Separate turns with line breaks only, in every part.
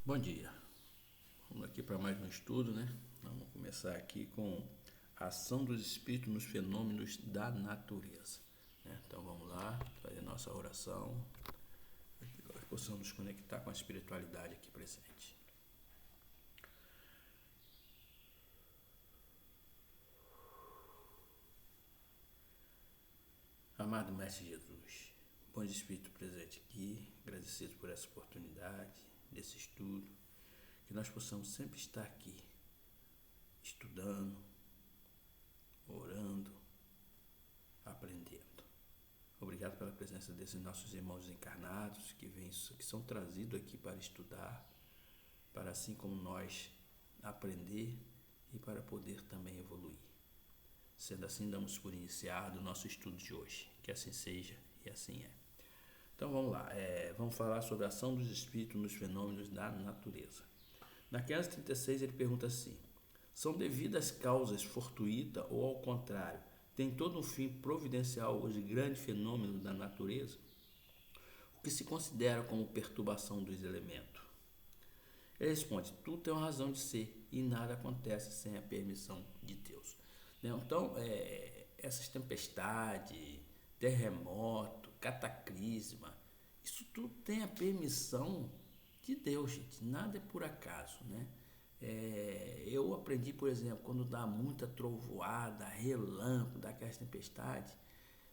Bom dia, vamos aqui para mais um estudo, né? Vamos começar aqui com a ação dos espíritos nos fenômenos da natureza, né? Então vamos lá, fazer nossa oração, para que nós possamos nos conectar com a espiritualidade aqui presente. Amado Mestre Jesus, bons espíritos presentes aqui, agradecidos por essa oportunidade, desse estudo, que nós possamos sempre estar aqui, estudando, orando, aprendendo. Obrigado pela presença desses nossos irmãos encarnados que são trazidos aqui para estudar, para assim como nós aprender e para poder também evoluir. Sendo assim, damos por iniciado o nosso estudo de hoje. Que assim seja e assim é. Então vamos lá, vamos falar sobre a ação dos espíritos nos fenômenos da natureza. Na 536 ele pergunta assim: são devidas causas fortuitas ou ao contrário, tem todo um fim providencial os grandes fenômenos da natureza? O que se considera como perturbação dos elementos? Ele responde: tudo tem uma razão de ser e nada acontece sem a permissão de Deus. Então, essas tempestades, terremoto, cataclisma, isso tudo tem a permissão de Deus, gente. Nada é por acaso, né? Eu aprendi, por exemplo, quando dá muita trovoada, relâmpago, dá aquelas tempestades,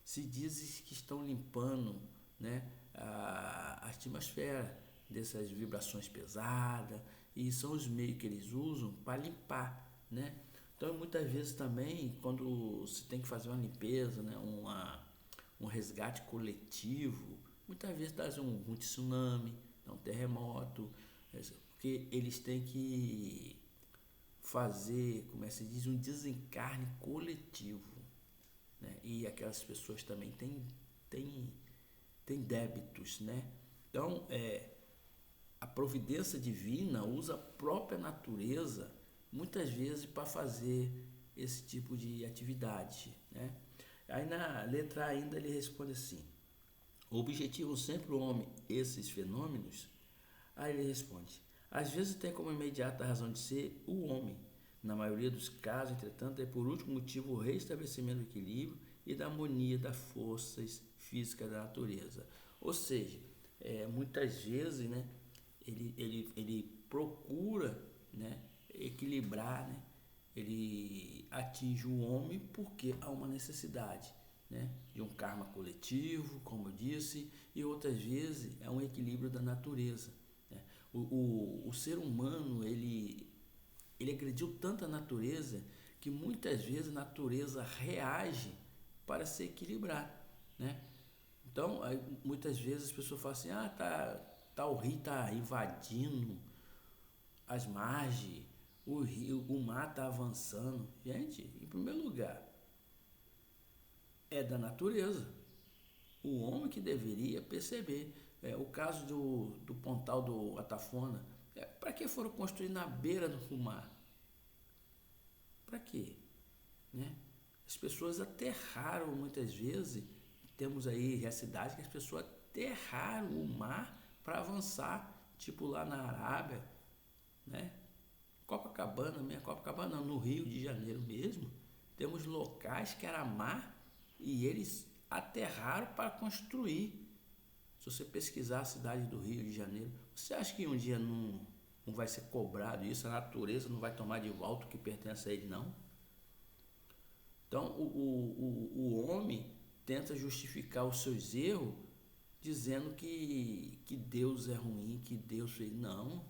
se diz que estão limpando, né, a atmosfera dessas vibrações pesadas, e são os meios que eles usam para limpar, né? Então, muitas vezes também, quando se tem que fazer uma limpeza, né, um resgate coletivo, muitas vezes dá um tsunami, um terremoto, porque eles têm que fazer, como é que se diz, um desencarne coletivo, né? E aquelas pessoas também têm débitos, né? Então, a providência divina usa a própria natureza muitas vezes para fazer esse tipo de atividade, né? Aí na letra A ainda ele responde assim: o objetivo sempre o homem esses fenômenos? Aí ele responde: às vezes tem como imediata razão de ser o homem. Na maioria dos casos, entretanto, é por último motivo o restabelecimento do equilíbrio e da harmonia das forças físicas da natureza. Ou seja, muitas vezes, né, ele procura, né, equilibrar, né, ele atinge o homem porque há uma necessidade, né, de um karma coletivo, como eu disse, e outras vezes é um equilíbrio da natureza, né? O ser humano, ele agrediu tanto a natureza que muitas vezes a natureza reage para se equilibrar, né? Então, aí, muitas vezes as pessoas falam assim: o rio está invadindo as margens, o rio, o mar está avançando. Gente, em primeiro lugar, é da natureza. O homem que deveria perceber. O caso do Pontal do Atafona, para que foram construir na beira do mar? Para quê? Né? As pessoas aterraram muitas vezes, temos aí a cidade que as pessoas aterraram o mar para avançar, tipo lá na Arábia, né? Copacabana, no Rio de Janeiro mesmo, temos locais que era mar e eles aterraram para construir. Se você pesquisar a cidade do Rio de Janeiro, você acha que um dia não vai ser cobrado isso? A natureza não vai tomar de volta o que pertence a ele, não? Então, o homem tenta justificar os seus erros dizendo que Deus é ruim, que Deus fez. Não,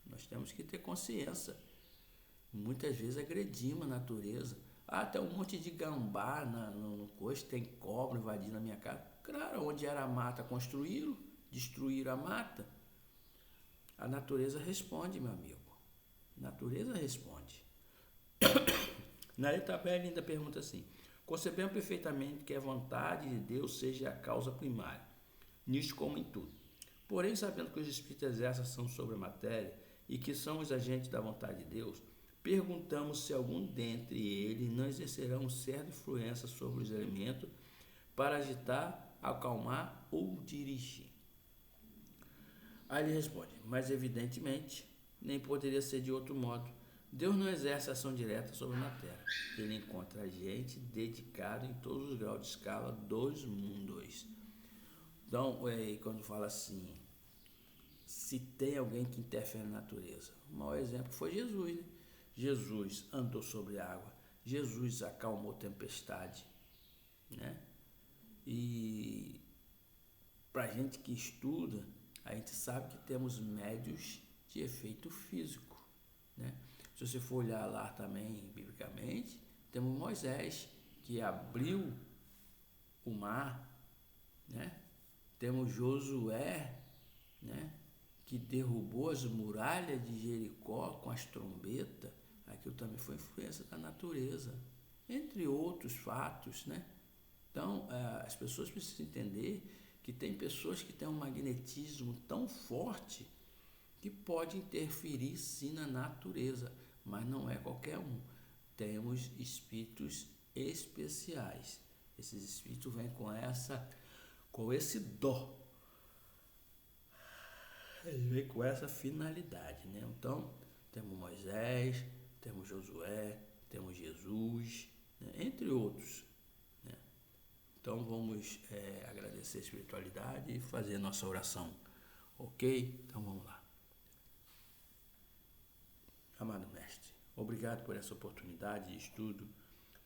nós temos que ter consciência. Muitas vezes agredimos a natureza. Tem um monte de gambá no coxo, tem cobra invadindo a minha casa. Claro, onde era a mata, construíram, destruíram a mata. A natureza responde, meu amigo. A natureza responde. Na letra B ele ainda pergunta assim: concebemos perfeitamente que a vontade de Deus seja a causa primária, nisto como em tudo. Porém, sabendo que os espíritos exercem ação sobre a matéria e que são os agentes da vontade de Deus, perguntamos se algum dentre eles não exercerão certa influência sobre os elementos para agitar, acalmar ou dirigir. Aí ele responde: mas evidentemente nem poderia ser de outro modo. Deus não exerce ação direta sobre a terra. Ele encontra gente dedicada em todos os graus de escala dos mundos. Então, quando fala assim, se tem alguém que interfere na natureza, o maior exemplo foi Jesus, né? Jesus andou sobre a água, Jesus acalmou tempestade, né? E para a gente que estuda, a gente sabe que temos médios de efeito físico, né? Se você for olhar lá também, biblicamente, temos Moisés, que abriu o mar, né? Temos Josué, né? Que derrubou as muralhas de Jericó com as trombetas. Aquilo também foi influência da natureza, entre outros fatos, né? Então, as pessoas precisam entender que tem pessoas que têm um magnetismo tão forte que pode interferir sim na natureza, mas não é qualquer um. Temos espíritos especiais. Esses espíritos vêm com esse dó. Eles vêm com essa finalidade, né? Então, temos Moisés, temos Josué, temos Jesus, né? Entre outros, né? Então, vamos agradecer a espiritualidade e fazer a nossa oração, ok? Então, vamos lá. Amado Mestre, obrigado por essa oportunidade de estudo,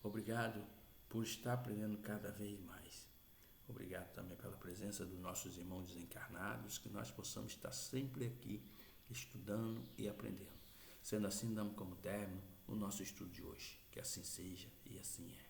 obrigado por estar aprendendo cada vez mais. Obrigado também pela presença dos nossos irmãos desencarnados, que nós possamos estar sempre aqui estudando e aprendendo. Sendo assim, damos como término o nosso estudo de hoje. Que assim seja e assim é.